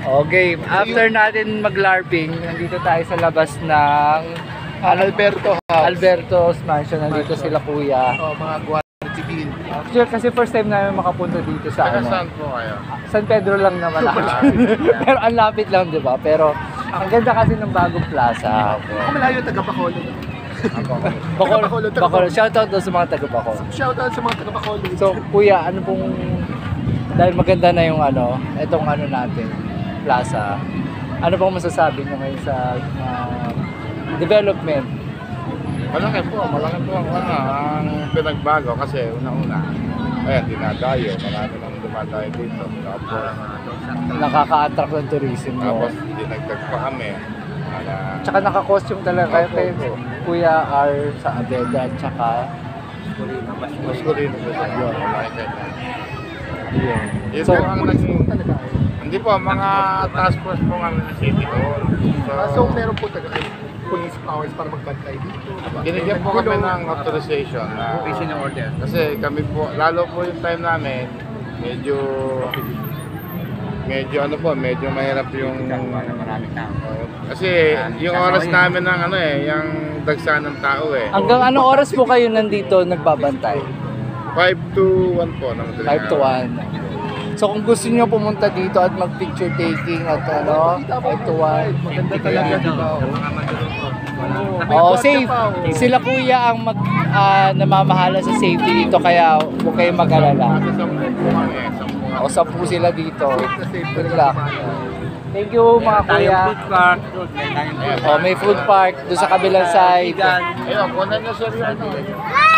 Okay, after natin mag-LARPing, nandito tayo sa labas ng Alberto's Mansion. Nandito sila kuya. Mga Guardia Civil. Actually, kasi first time namin makapunta dito sa Saan po kayo? San Pedro lang naman. Pero ang lapit lang, di ba? Pero ang ganda kasi ng bagong plaza. Ako malayo, taga-Bacolod. Bacolod. Shoutout daw sa mga taga-Bacolod. Shoutout sa mga taga-Bacolod. So, kuya, ano pong, dahil maganda na yung etong natin, plaza, ano pong masasabi nyo ngayon sa development? Malaki po ang pinagbago kasi unang-una. Ayan, dinadayo. Marami nang dumadayo dito. Tapos, Nakaka-attract ng tourism mo. tapos dinagdag pa kami. Tsaka naka-costume talaga kayo kay Kuya R sa Abeda at tsaka Maskulino po sa iyo. Malaki kayo. yun. Yun So, po ang naging... Hindi po, mga task force po kami ng City Hall. So meron po taga police powers para magbantay dito. Binigyan po kami ng authorization na order. kasi kami po, lalo po yung time namin, medyo medyo mahirap yung Maraming tao. kasi yung oras namin ng yung dagsa ng tao hanggang anong oras po kayo nandito nagbabantay? 5 to 1 po. 5 to 1. So kung gusto niyo pumunta dito at mag-picture taking at 5 to 1. Maganda talaga, di ba? Oh, safe. Sila kuya ang namamahala sa safety dito kaya huwag kayong mag-alala. Kasi 10 po kami. 10 O 10 sila dito. Safe Good luck. Thank you mga kuya. Oh, may food park doon sa kabilang side. Ayun, kunan nyo sir yun.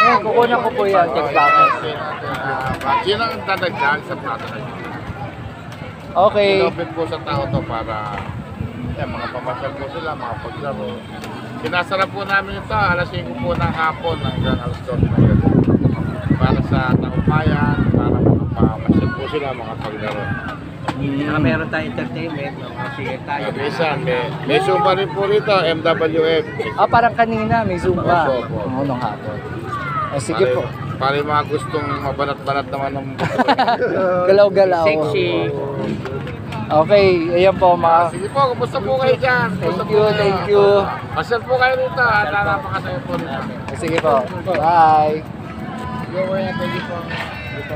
Ayun, kukunan ko po yan. Check back. Yun ang dadagdag sa plato. Okay. Inopit po sa tao to para mga pamasyal po sila, mga paglaro. Sinasara po namin ito alas 5 po ng hapon hanggang alas 2 ng gabi. Para sa taumbayan, para makapamasyal po sila, mga paglaro. Meron tayong entertainment, sige tayo. May Zumba rin po rito, MWF. Parang kanina may Zumba. Opo. Nung hapon. Sige po. Para yung mga gustong mabanat-banat naman ng Galaw-galaw. Sexy. Okay, ayan po mga... Sige po, kumusta po kayo dyan? Thank you. Pasyal po kayo rito at napakasayo po rito. Sige po. Bye. Thank you po.